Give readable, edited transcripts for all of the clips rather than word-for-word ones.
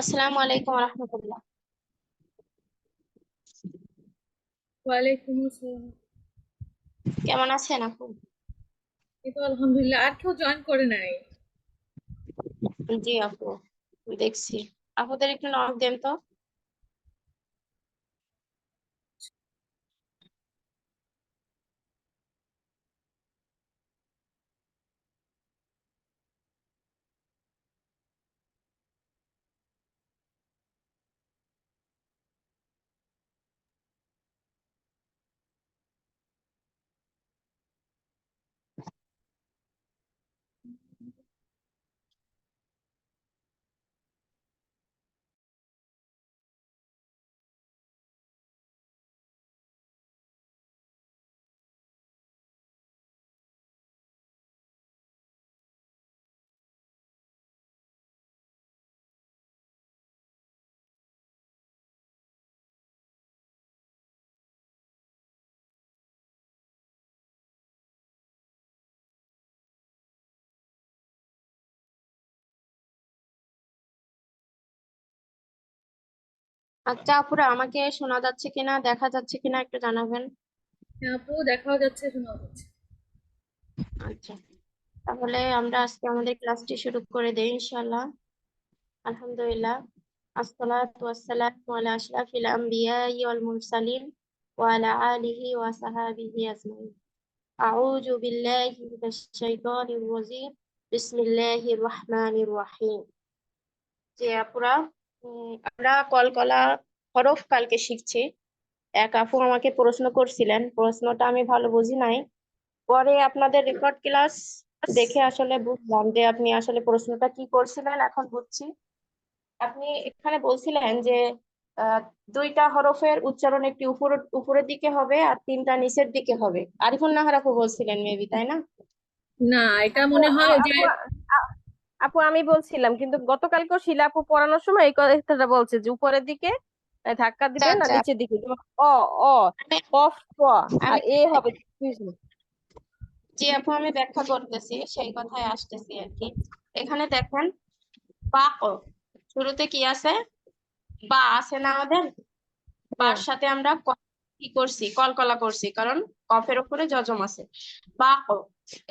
আসসালামু আলাইকুম রহমতুল্লাহ। ওয়ালাইকুম আসসালাম। কেমন আছেন আপু? এই তো আলহামদুলিল্লাহ, আর কেউ জয়েন করে নাই। জি আপু, দেখছি। আপুদের একটু নক দেন তো। আচ্ছা আপুরা, আমাকে শোনা যাচ্ছে কিনা, দেখা যাচ্ছে কিনা একটু জানাবেন। হ্যাঁ আপু, দেখাও যাচ্ছে, শোনাও যাচ্ছে। আচ্ছা, তাহলে আমরা আজকে আমাদের ক্লাসটি শুরু করে দেই ইনশাআল্লাহ। আলহামদুলিল্লাহ, আসসালাতু ওয়াসসালামু আলা আশরাফিল আমবিয়াই ওয়াল মুরসালিন ওয়া আলা আলিহি ওয়া সাহাবিহি আজমাইন। আউযু বিল্লাহি মিনাশ শাইতানির রাজিম। বিসমিল্লাহির রহমানির রহিম। যে আপুরা, আমরা কলকলা হরফ কালকে শিখছি। এক আপু আমাকে প্রশ্ন করছিলেন, প্রশ্নটা আমি ভালো বুঝি নাই। পরে আপনাদের রেকর্ড ক্লাস দেখে আসলে বুঝলাম যে আপনি আসলে প্রশ্নটা কি করছিলেন, এখন বুঝছি। আপনি এখানে বলছিলেন যে আহ, দুইটা হরফের উচ্চারণ একটি উপরের দিকে হবে আর তিনটা নিচের দিকে হবে। আরিফুন নাহার আপু বলছিলেন মেবি, তাই না? না, এটা আপু মনে হয় যে আপু আ- আপু আমি বলছিলাম, কিন্তু গতকালকেও শিলা আপু পড়ানোর সময় এই কথাটা বলছে যে উপরের দিকে ধাক্কা আচ্ছা দিবেন আর আচ্ছা। নিচের দিকে যেমন অ, অ, আমি কফ ক, আর আমি এ হবে জি আপু, আমি ব্যাখ্যা করতেছি, সেই কথায় আসতেছি আর কি। এখানে দেখেন, বাক, শুরুতে কি আছে? বা আছে না আমাদের? বার হ্যাঁ। সাথে আমরা কি করছি? কলকলা করছি, কারণ কফের উপরে জজম আছে। বাক,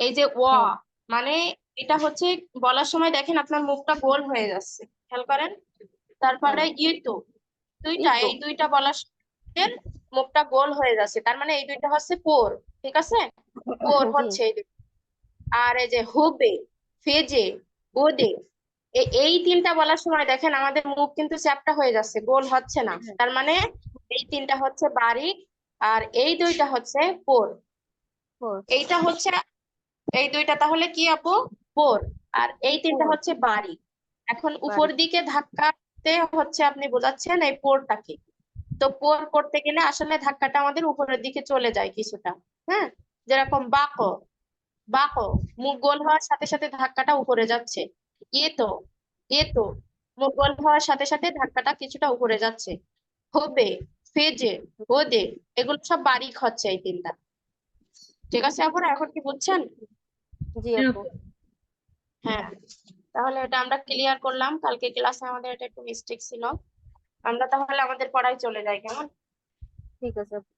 এই যে ওয়া, হ্যাঁ। মানে এটা হচ্ছে বলার সময় দেখেন আপনার মুখটা গোল হয়ে যাচ্ছে, খেয়াল করেন। তারপরে হ্যাঁ। ইতো, এই দুইটা, তো। এই দুইটা বলার সময় মুখটা গোল হয়ে যাচ্ছে, তার মানে এই দুইটা হচ্ছে পোর। ঠিক আছে, পোর জি। হচ্ছে এই দুইটা। আর এই যে হুবে, ফেজে, বোদে, এই তিনটা বলার সময় দেখেন আমাদের মুখ কিন্তু চ্যাপ্টা হয়ে যাচ্ছে, গোল হচ্ছে না, হ্যাঁ। তার মানে এই তিনটা হচ্ছে বারিক আর এই দুইটা হচ্ছে পোর। ফোর। এইটা হচ্ছে, এই দুইটা তাহলে কি আপু? পোর। আর এই তিনটা ফোর। হচ্ছে বারিক। এখন উপর বাড়ি। দিকে ধাক্কাতে হচ্ছে আপনি বোঝাচ্ছেন এই পোরটাকে। তো পোর করতে গেলে আসলে ধাক্কাটা আমাদের উপরের দিকে চলে যায় কিছুটা। হ্যাঁ, যেরকম বাকো, বাকো, মুখ গোল হওয়ার সাথে সাথে ধাক্কাটা উপরে যাচ্ছে। এ তো, এ তো, মুখ গোল হওয়ার সাথে সাথে ধাক্কাটা কিছুটা উপরে যাচ্ছে। হবে, ফেজে, ওদে, এগুলো সব বারিক হচ্ছে এই তিনটা। ঠিক আছে আপুরা, এখন কি বুঝছেন? জি হ্যাঁ আপু। আপু। হ্যাঁ, তাহলে এটা আমরা ক্লিয়ার করলাম। কালকে ক্লাসে আমাদের এটা একটু মিস্টেক ছিল। আমরা তাহলে আমাদের পড়ায় চলে যাই, কেমন? ঠিক আছে আপু।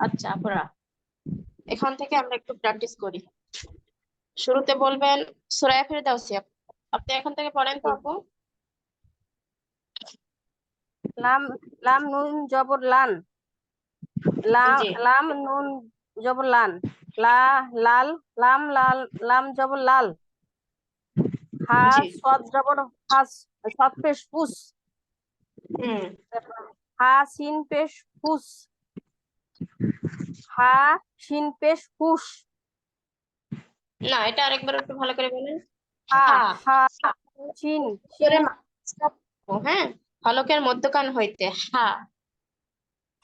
আচ্ছা আপুরা, এখান থেকে আমরা একটু প্র্যাকটিস করি। শুরুতে বলবেন সূরা ফিরদাউসি। আপনি এখান থেকে পড়েন তো জি। আপু। লাম, লাম নুন জবর লান, লাম জি লাম নুন জবর লান, লা, লাল, লাম লাল, লাম জবর লাল, হা জি। সদ জবর হাস, সদ পেশ ফুস, হুম। হা সিন পেশ ফুস, হা শিন পেশ হুস, না, এটা আরেকবার একটু ভালো করে বলেন। হা, হ্যাঁ, হা শিন, করে শিন, হ্যাঁ, হলকের মধ্যখান হইতে হা।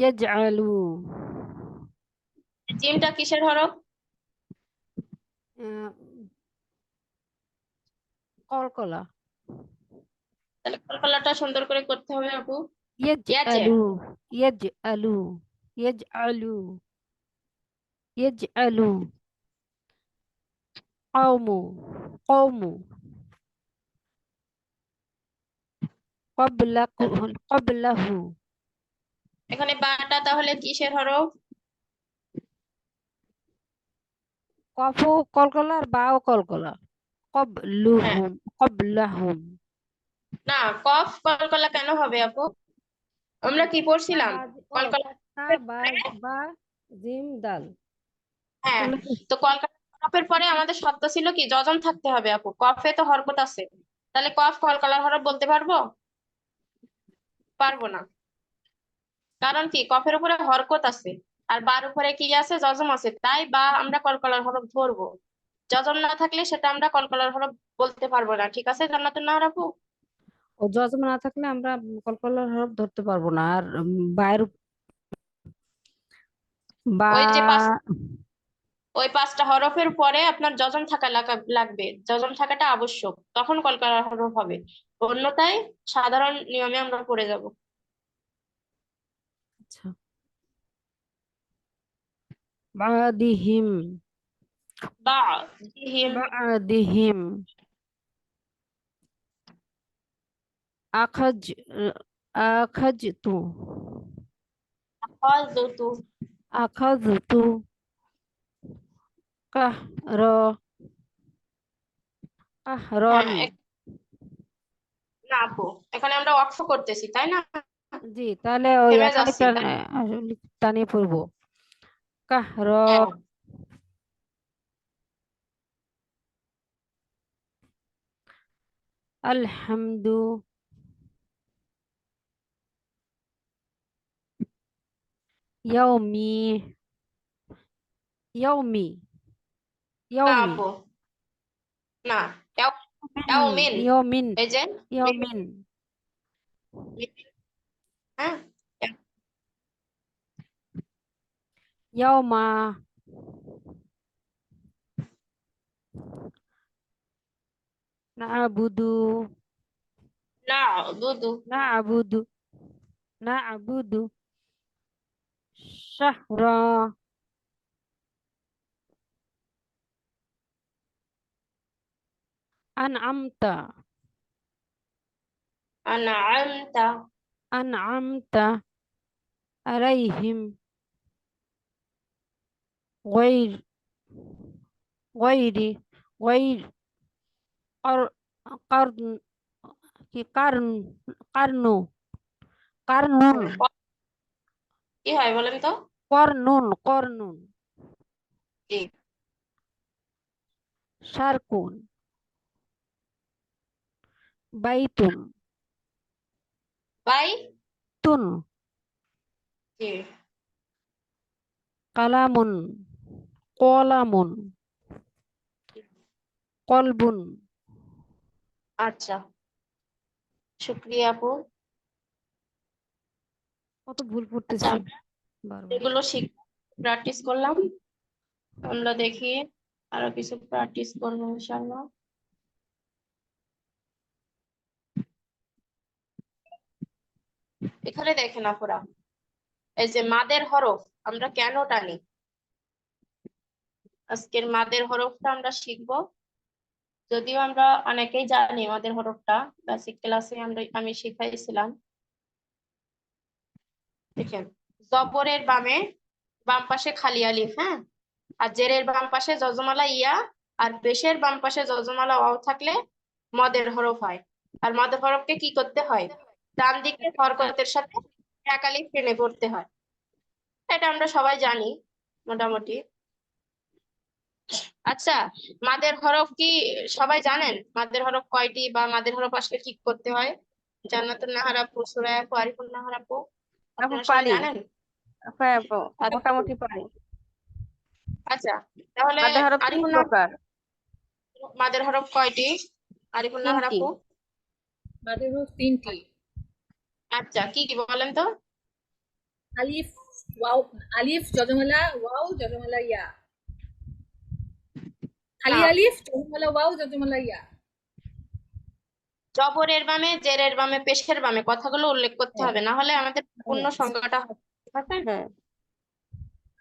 ইয়াজআলু জিমটা কিসের হরফ? আহ, কলকলা তাহলে কলকলাটা সুন্দর করে করতে হবে আপু। ইয়াজে, ইয়াজআলু ইয়াজআলু ইয়াজআলু ইয়াজআলু কওমু কওমু ক্বাবলাকু ক্বাবলাহু এখানে বাটা তাহলে কিসের হরফ? কফও কলকলা আর বাও কলকলা হ্যাঁ, ক্বাবলাহুম না, কফ কলকলা কেন হবে আপু? আমরা কি পড়ছিলাম? কলকলা ফাতহা বা বা জিম দাল হ্যাঁ, তাহলে তো কলকাতা কফের পরে আমাদের শব্দ ছিল কি যজম থাকতে হবে আপু, কফে তো হরকত আছে, তাহলে কফ কলকলার হরফ বলতে পারবো? পারবো না। কারণ কি কফের উপরে হরকত আছে আর বার উপরে কি আছে, যজম আছে, তাই বা আমরা কলকলার হরফ ধরবো। যজম না থাকলে সেটা আমরা কলকলার হরফ বলতে পারবো না, ঠিক আছে জান্নাতুন নাহার আপু? ও যজম না থাকলে আমরা কলকলার হরফ ধরতে পারবো না আর বায়ের বা ওই যে ওই 5টা হরফের পরে আপনার যজম থাকা লাগবে, যজম থাকাটা আবশ্যক, তখন কলকলার হরফ হবে, অন্যথায় সাধারণ নিয়মে আমরা পড়ে যাব। আচ্ছা বাদিহিম বা জিহিম, বাদিহিম আখাজ আখাজতু ফাযতু, আখাজতু কাহর কাহরন হ্যাঁ না আপু, এখানে আমরা অক্ষ করতেছি তাই না, জি তাহলে ওই থেমে একালিক যাচ্ছি তাই না? টানিয়ে পড়বো কাহর হ্যাঁ, আলহামদু ইয়াউমি ইয়াউমি না ইয়াউমি আপু, না, ইয়াউমিন, ইয়াউমিন এই যে ইয়াউমিন হ্যাঁ, ইয়াউমা না'বুদু না'বুদু, না'বুদু না'বুদু শাহরা আনআমতা আনআমতা, আনআমতা আলাইহিম গায়র গায়রি গায়র কার কারন কি কারন কারনু কারনুন কি হয় বলেন তো? করনুন জি, শারকুন বাইতুন বাই, তুন জি, কালামুন কলামুন কলবুন আচ্ছা, শুক্রিয়া আপু। কত ভুল আচ্ছা, করতেছি আমরা বারবার এগুলো প্র্যাকটিস করলাম, আমরা দেখি আরো কিছু প্র্যাকটিস করবো ইনশাআল্লাহ। এখানে দেখেন আপুরা, এই যে মাদের হরফ আমরা কেন টানি, আজকের মাদের হরফটা আমরা শিখবো, যদিও আমরা অনেকেই জানি মাদের হরফটা, বেসিক ক্লাসে আমি শিখাইছিলাম। দেখেন, জবরের বাম পাশে খালি আলিফ, হ্যাঁ, আর জেরের বাম পাশে যজমালা ইয়া, আর পেশের বাম পাশে যজমালা ওয়াও থাকলে মদের হরফ হয়। আর মদের হরফকে কি করতে হয়, ডান দিকে হরকতের সাথে এক আলিফ টেনে পড়তে হয়, এটা আমরা সবাই জানি মোটামুটি। আচ্ছা, মাদের হরফ কি সবাই জানেন, মাদের হরফ কয়টি বা মাদের হরফ আসলে কি করতে হয়? জান্নাতুন নাহার আপু, সুরায়া আপু, আরিফুন নাহার আপু, আপু আপনারা সবাই পারি জানেন? হ্যাঁ আপু, আচ্ছা, মোটামুটি পারি। আচ্ছা, তাহলে মাদের হরফ তিন আরিফুন নাহার, প্রকার। মাদের হরফ কয়টি? আরিফুন নাহার তিনটি। আপু, মাদের হরফ 3টি। আচ্ছা কি কি বলেন তো? আলিফ ওয়াও, আলিফ জজমালা ওয়াও জজমালা ইয়া, খালি না, আলিফ জজমালা ওয়াও জজমালা ইয়া। জবরের বামে, জেরের বামে, পেশের বামে কথাগুলো উল্লেখ করতে হ্যাঁ হবে, না হলে আমাদের পূর্ণ হ্যাঁ সংখ্যাটা হবে, ঠিক আছে? হ্যাঁ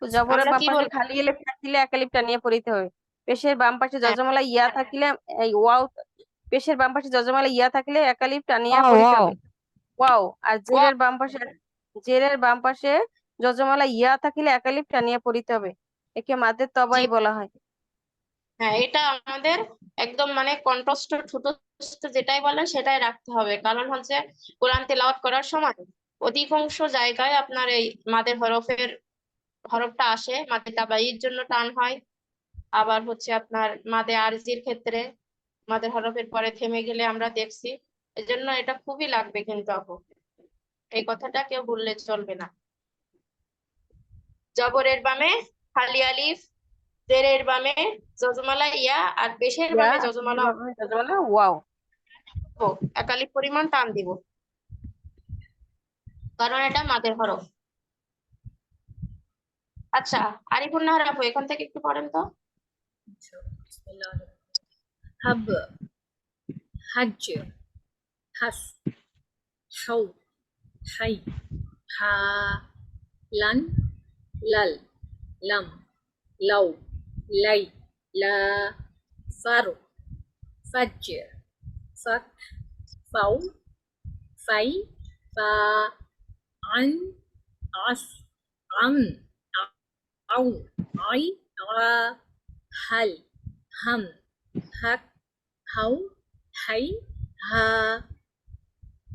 তো জবরের আমরা বাম কি পাশে বলবো? খালি এলিফ থাকলে এক এলিফ টানিয়ে পড়িতে হবে। পেশের বাম পাশে হ্যাঁ, যজমালা ইয়া থাকলে এই ওয়াও, পেশের বাম পাশে যজমালা ইয়া থাকলে এক এলিফ টানিয়ে ওয়াও পড়িতে ওয়াও হবে। ওয়াও। আর ওয়া- জেরের বাম পাশে যজমালা ইয়া থাকলে এক এলিফ টানিয়ে পড়িতে হবে। একে মাদের জি, তবাই বলা হয়। হ্যাঁ, এটা আমাদের একদম মানে কণ্ঠস্থ ঠোঁটস্থ যেটাই বলেন সেটাই রাখতে হবে, কারণ হচ্ছে কোরআন তেলাওয়াত করার সময় অধিকাংশ জায়গায় আপনার এই মাদের হরফটা আসে, মাদের তাবাইর জন্য টান হয়। আবার হচ্ছে আপনার মাদে আরজির ক্ষেত্রে মাদের হরফের পরে থেমে গেলে আমরা দেখছি। এজন্য এটা খুবই লাগবে কিন্তু আপু, এই কথাটা কেউ ভুললে চলবে না। জবরের বামে খালি আলিফ, জেরের বামে যজমালা ইয়া, আর পেশের ইয়া বামে আর পেশের যজমালা বাম পাশে যজমালা ওয়াও। ও, একালিফ পরিমাণ টান দিব, কারণ এটা মাদের হরফ। আচ্ছা, আরিফুন নাহার আপু এখান থেকে একটু পড়েন তো। বিসমিল্লাহির হাব, হাজ, হাস, হাউ, হাই, হা, লান, লাল, লাম, লাউ, লাই, লা, ফারু, ফাজ, ফাক, ফাউ, ফাই, ফা, আন, আস, আম, আউ, আই, আ, হাল, হাম, হাক, হাউ, হাই, হা।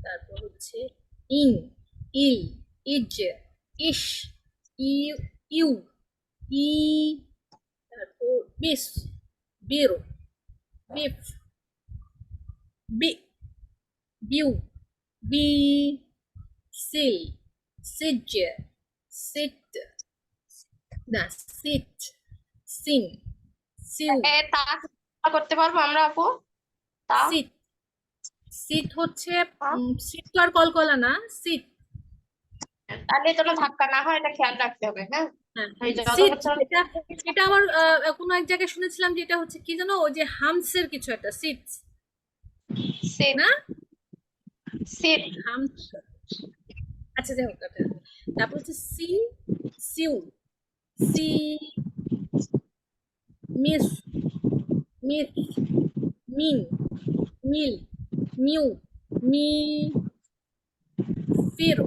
তারপর হচ্ছে ইন, ইল, ইজ, ইশ, ইউ, ইউ, ই, তারপর বিস, বির, বিফ, বি, বিউ, বি, সিল, সিজ, সিট, না সিট, সিন, সিউ, তা করতে পারবো আমরা আপু? তা সিট। সিট হচ্ছে তা? সিট তো আর কলকলা না, সিট। তাহলে যেন ধাক্কা না হয় এটা খেয়াল রাখতে হবে, হ্যাঁ। হ্যাঁ, এই যত সিট। বছর এটা এটা আমার কোনো এক জায়গায় শুনেছিলাম যে এটা হচ্ছে কি জানো, ওই যে হামসের কিছু একটা সিট, সিট, না সিট। হামস। আচ্ছা যাই হোক ওটা। তারপর হচ্ছে সি, সিউ, সি, মিস, মিস, মিন, মিল, মিউ, মি, ফিরো,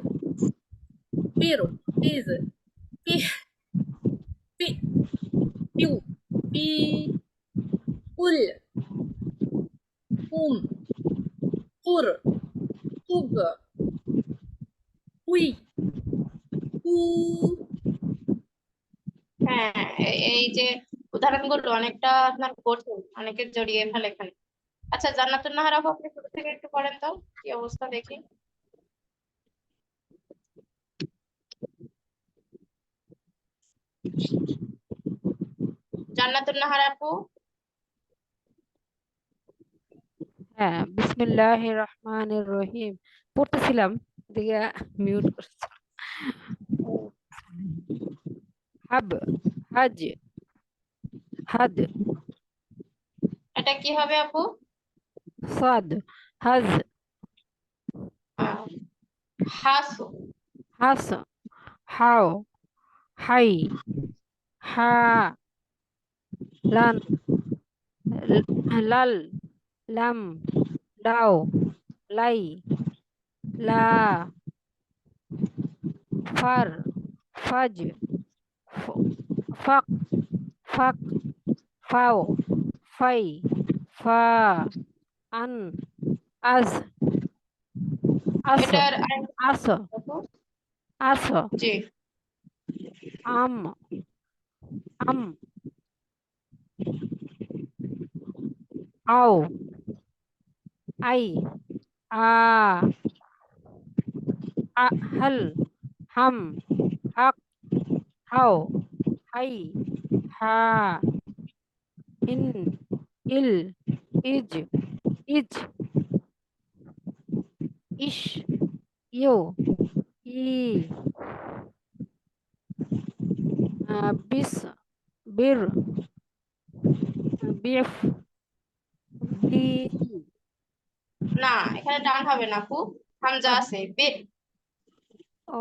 ফিরো, ফিজ, ফিহ, ফি, পিউ, পি, কুল, কুম, কুর, কুব, কুই, কু। হ্যাঁ, এই যে উদাহরণগুলো অনেকটা আপনার কঠিন, অনেকে জড়িয়ে ফেলে এখানে। আচ্ছা, জান্নাতুন নাহার আপু আপনি শুরু থেকে একটু পড়েন তো, কি অবস্থা দেখি। জান্নাতুন নাহার আপু। হ্যাঁ বিসমিল্লাহির রহমানির রহিম পড়তেছিলাম, দিকে মিউট করছি। হাব, হাজ, হাদ, এটা কি হবে আপু? সাদ, হাজ, আহ, হাসু, হাস, হাও, হাই, হা, লান, লাল, লাম, লাও, লাই, লা, ফার, ফাজ, ফাক, ফাক, ফাও, ফাই, ফা, আন, আজ, আস, এটার আস, আপু। আস, জি, আম, আম, আও, আই, আ, হাল, হাম, হাক, হাও, হাই, হা, ইন, ইল, ইজ, ইজ, ইশ, ইউ, ই, বিস বীর বিফ বি না, এখানে টান হবে না আপু, হামজা আহ, আছে বে। ও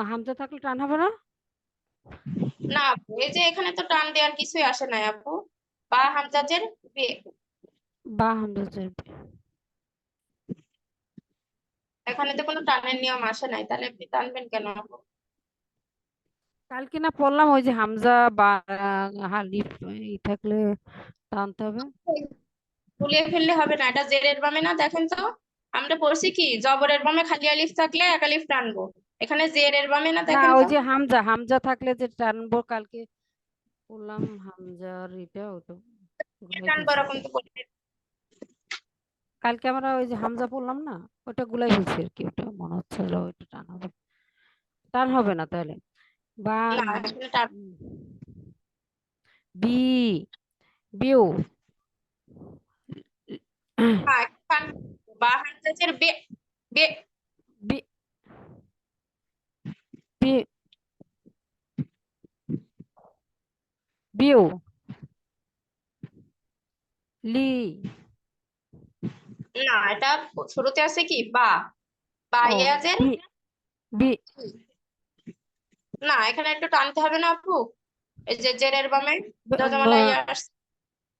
হামজা থাকলে টান হবে না? না আপু, এই যে এখানে তো টান দেওয়ার কিছুই আসে নাই আপু, বা হামজাজের বে। বা হামজা জের বে। এখানে তো কোনো টানের নিয়ম আসে নাই, তাহলে আপনি টানবেন কেন আপু? কালকে না পড়লাম ওই যে হামজা বা হালিফ এই থাকলে টানতে হবে। গুলিয়ে ফেললে হবে না, এটা জেরের বামে না, দেখেন তো। আমরা পড়ছি কি জবরের বামে খালি আলিফ থাকলে এক আলিফ টানবো, এখানে জেরের বামে না, না দেখেন ওই তো। যে হামজা হামজা থাকলে যে টানবো কালকে পড়লাম হামজার এটা ওটা গুলাই টানবো ফেলছি। এরকম তো করতে। কালকে আমরা ওই যে হামজা পড়লাম না, ওটা গুলাই ফেলছি আর কি, ওটা মনে হচ্ছে যে ওইটা টান হবে, টান হবে না তাহলে। বা না এখানে টান। উম, বি বিউ না, টান। বা হামজাজের বে। বে। বি বি বিউ লি না, এটা শুরুতে আছে কি বা, বা ও ইয়াজের। বি বি না, এখানে একটু টানতে হবে না আপু, এই যে জেরের বামে যজমালা ব- ইয়াস,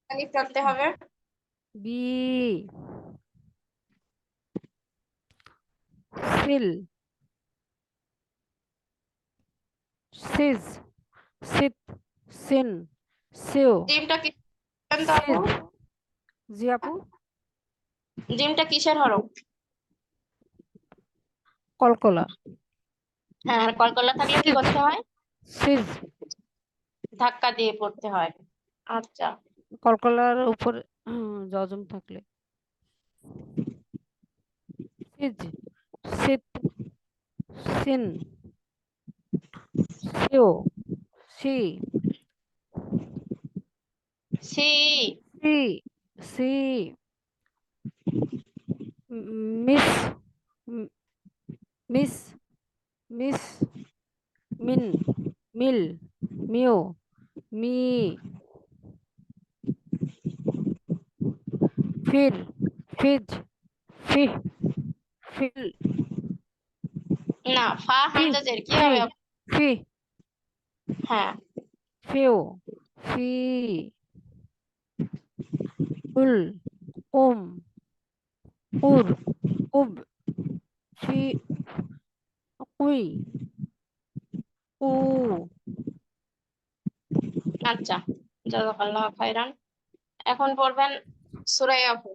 আলিফ টানতে হবে। বি সিল সিজ সিত সিন সিও জিমটা কি বলেন তো আপু? সিজ জি আপু জিমটা কিসের হরফ? কলকলা হ্যাঁ, আর কলকলা থাকলে কি সিজ করতে হয়? সিজ ধাক্কা দিয়ে পড়তে হয়। আচ্ছা। কলকলার উপর জজম থাকলে সিজ সিত সিন সিও সি সি। সি সি মিস মিস মিস মিন মিল মিও মি ফির ফিজ ফিহ ফিল না, ফা ফি হামজাজের কি ফি হবে আপু? ফি হ্যাঁ। ফিও ফি উল উম উর উব ফি উই উ আচ্ছা, জাযাকাল্লাহ খাইরান। এখন পড়বেন সূরা আপু।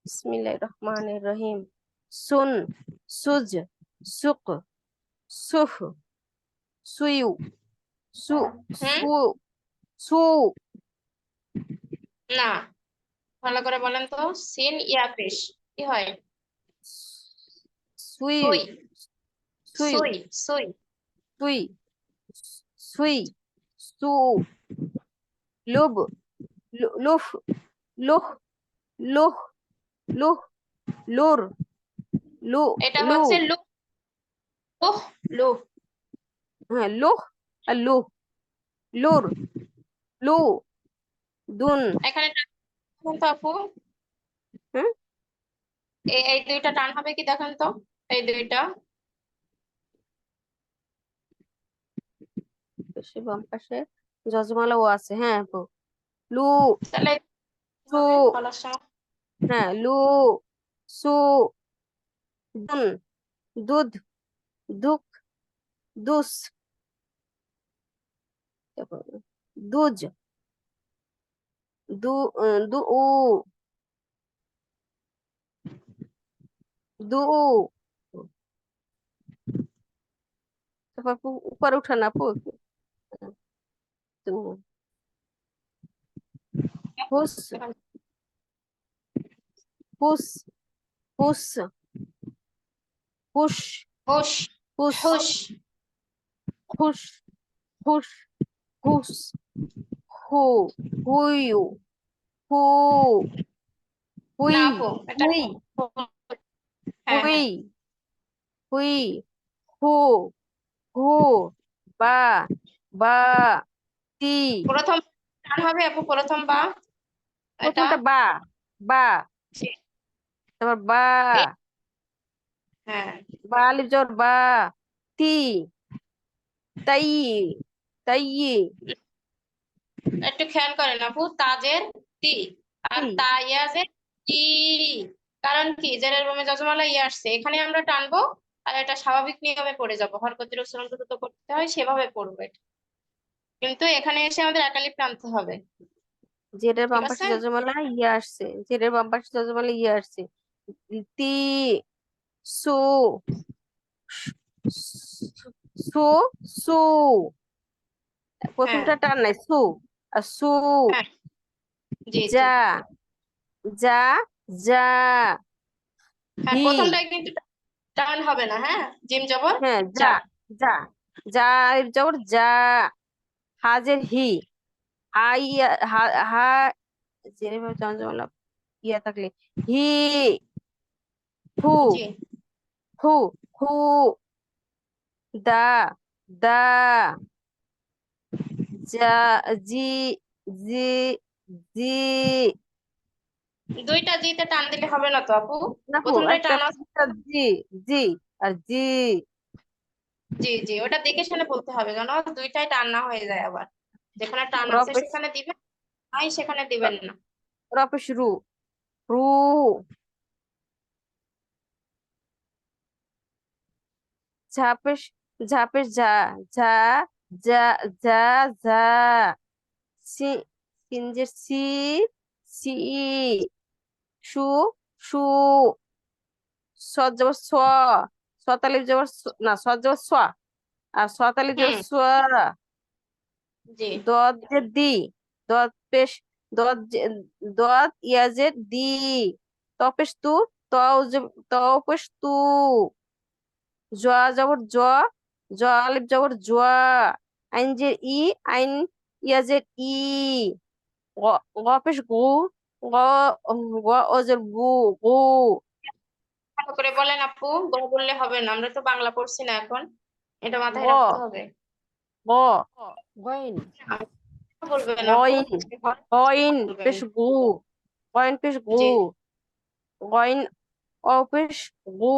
বিসমিল্লাহির রহমানির রহিম। সুন, সুজ, সুক, সুফ, সুইউ, সু, হুম। সু, সু, না, ভালো করে বলেন তো। সিন ইয়া পেশ কি হয়? সুইউ, সুই। সুইউ, সুই। সুই। সুই, সুই, সু, লুব, লুফ, লুহ, লুহ, লুহ, লুর, লু, এটা লু, হচ্ছে লু। লুহ। লুহ। হ্যাঁ লুহ আর লু, লুর, লু, দুন, এখানে টান দেখেন তো আপু, হ্যাঁ এই দুইটা টান হবে কি দেখেন তো, এই দুইটা। পাশে বাম পাশে যজমালা ও আছে, হ্যাঁ আপু। লু, তাহলে সু, হবে বলার সময়। হ্যাঁ লু, সু, দুন, দুধ, দুক, দুস, তারপর দুজ, দু, দু উ, দু উ, তারপর উপরে উঠান আপু একটু। দু, হুস, হুস, হুস, হুস, হুশ। হুস, হুশ। হুস, হুস, হুস, হু, হুইউ, হু, না হুই, আপু, এটা হুই, হ্যাঁ, হুই, হ্যাঁ। হুই, হু হু বা বা তি প্রথম টান হবে আপু, প্রথম বা এটা প্রথমটা বা বা তারপর বা এই, হ্যাঁ বা আলিফ জবর বা তি তাই তাই একটু খেয়াল করেন আপু, তাজের তি আর তি তাইয়াজের তি। কারণ কি, জেরের বমে যজমালা ইয়ে আসছে, এখানে আমরা টানবো আর এটা স্বাভাবিক নিয়মে পড়ে যাবো, হরকতের উচ্চারণ দ্রুত করতে হয় সেভাবে পড়বো এটা। কিন্তু এখানে এসে আমাদের একালিপ টানতে হবে। জেরের ঠিক বাম পাশে আছে, যজমালা ইয়ে আসছে, জেরের বাম পাশে যজমালা ইয়ে আসছে, তি সু সু সু হ্যাঁ প্রথমটা টান নাই সু আর সু হ্যাঁ, জি জি। যা যা যা হ্যাঁ, হি প্রথমটায় কিন্তু টান হবে না, হ্যাঁ, জিম জবর হ্যাঁ যা যা। যা যা আলিফ জবর যা হাজের হি হাই হা হা যেভাবে জমজমালা ইয়া থাকলে হি হু জি, হু হু দা দা যা জি জি জি দুইটা জিতে টান দিলে হবে না তো আপু, না হু প্রথমটায় একটা টান আছে। একটা জি জি আর জি জি জি, ওটা দেখে শুনে বলতে হবে, জানো দুইটাই টান না হয়ে যায় আবার। যেখানে টান আছে রপেশ সেখানে দিবেন, নাই সেখানে দিবেন না। রপেশ রু রু ঝাপেশ ঝাপেশ ঝা ঝা যা যা যা সি সিনজের সি সি সু সু সদ জবর স সতালিফ জবর না সদ জবর স আর সতালিফ জবর হুম, সোয়া জি, দদ যে দি দদ পেশ দদ দদ ইয়াজের দি তপেশ তু তও তও পেশ তু জয়া জবর জ জ আলিফ জবর জোয়া আইন যে ই আইন ইয়াজের ই গ পেশ গু গ গ অজের গু গু ভালো করে বলেন আপু, গ বললে হবে না, আমরা তো বাংলা পড়ছি না এখন, এটা গ মাথায় রাখতে হবে। গ গইন আর বলবেন আপু, গইন গইন বলবেন। পেশ গু গইন পেশ গু জি, গইন অ পেশ গু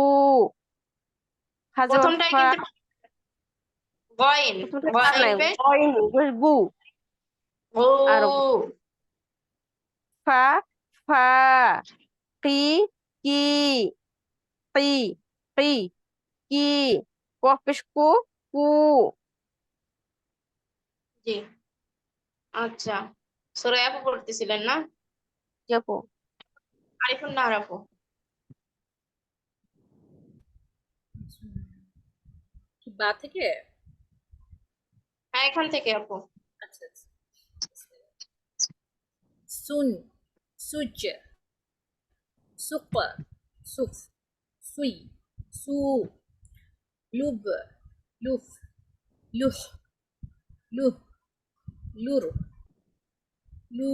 হাজার প্রথমটাই ফা কিন্তু গয়েন, প্রথমটা টান গয়েন নাই পেশ গইন পেশ গু আর ও। ফা ফা কি কি কি কি কি কফ পেশ কু কু জি, আচ্ছা, সূরা আপু পড়তেছিলেন না? যাবো আরিফুন নাহার আপু। কি বা থেকে? হ্যাঁ, এখান থেকে আপু। আচ্ছা আচ্ছা। সুন সুজ সুক সুফ সুই সু লুব লুফ লুহ লুহ লুর লু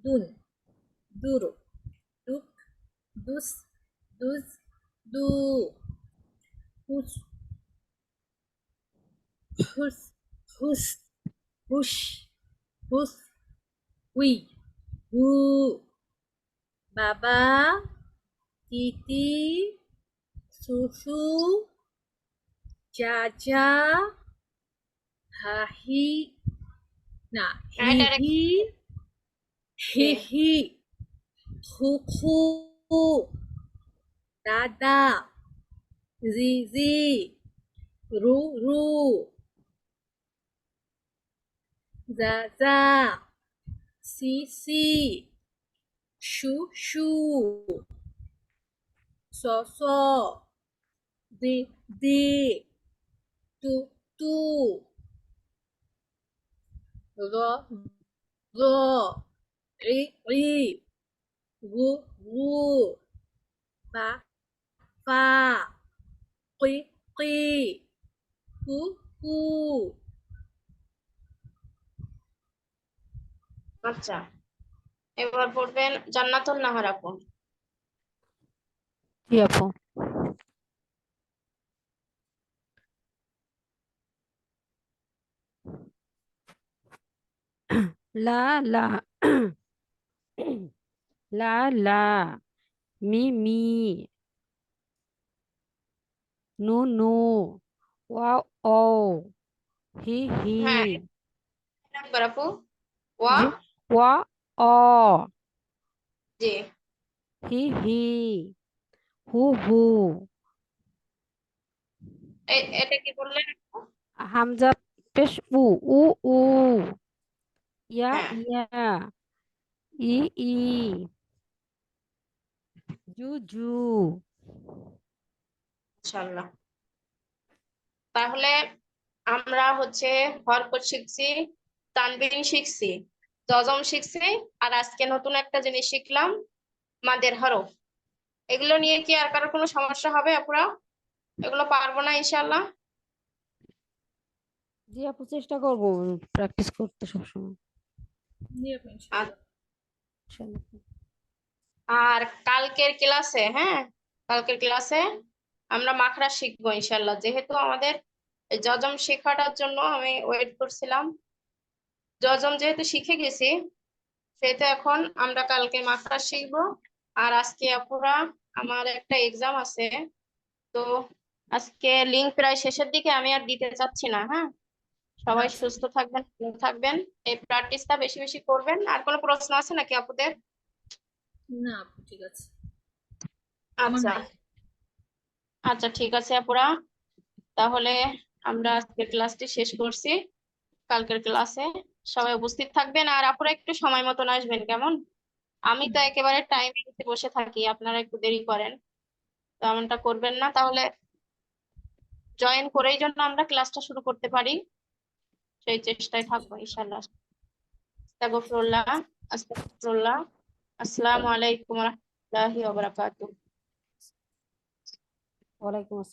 দুন দুর দুক দুস দুজ দু হুস হুস হুস হুস হুস হুই হু বাবা তিতি সুসু চাচা হাহি না হ্যাঁ, হি এটা হি হি রেখে হি খুখু দাদা জিজি রু রু যা সি সি শু শু স স দি দি তু তু র র ই ই গু গু ফা ফা কি কি কু কু আচ্ছা, এবার পড়বেন জান্নাতুন নাহার আপু। জি আপু। লা লা লা লা মি মি নু নু ওয়া ও হি হি হ্যাঁ একবার আপু ওয়া জি ওয়া অ জি হি হি হু হু এটা কি বললেন আপু? হামজা পেশ উ উ উ ইয়া হ্যাঁ ইয়া ই ই জু জু ইনশাআল্লাহ। তাহলে আমরা হচ্ছে হরকত শিখছি, তানবিন শিখছি, যজম শিখছি, আর আজকে নতুন একটা জিনিস শিখলাম, মাদের হরফ। এগুলো নিয়ে কি আর কারো কোনো সমস্যা হবে আপুরা? এগুলো পারবো না ইনশাআল্লাহ। জি আপু চেষ্টা করবো প্র্যাকটিস করতে সবসময় জি আপু আর ইনশাআল্লাহ। ইনশাআল্লাহ। আর কালকের ক্লাসে, হ্যাঁ, কালকের ক্লাসে আমরা মাখরা শিখবো ইনশাআল্লাহ। যেহেতু আমাদের এই যজম শেখাটার জন্য আমি ওয়েট করছিলাম, যজম যেহেতু শিখে গেছি, সেহেতু এখন আমরা কালকে মাখরা শিখবো। আর আজকে আপুরা আমার একটা এক্সাম আছে, তো আজকে লিঙ্ক প্রায় শেষের দিকে, আমি আর দিতে চাচ্ছি না। হ্যাঁ, সবাই আচ্ছা সুস্থ থাকবেন, ভালো থাকবেন, এই প্র্যাকটিসটা বেশি বেশি করবেন। আর কোনো প্রশ্ন আছে নাকি আপুদের? না আপু ঠিক আছে, আমার আচ্ছা নাই। আচ্ছা, ঠিক আছে আপুরা, তাহলে আমরা আজকের ক্লাসটি শেষ করছি। কালকের ক্লাসে সবাই উপস্থিত থাকবেন, আর আপুরা একটু সময় মতন আসবেন কেমন? আমি তো একেবারে টাইমে বসে থাকি, আপনারা একটু দেরি করেন, তো এমনটা করবেন না। তাহলে জয়েন করেই জন্য আমরা ক্লাসটা শুরু করতে পারি, সেই চেষ্টায় থাকবো ইনশাআল্লাহ। আস্তাগফিরুল্লাহ, আস্তাগফিরুল্লাহ। আসসালামু আলাইকুম ওয়া রাহমাতুল্লাহি ওয়া বারাকাতুহু। ওয়ালাইকুম আসসালাম।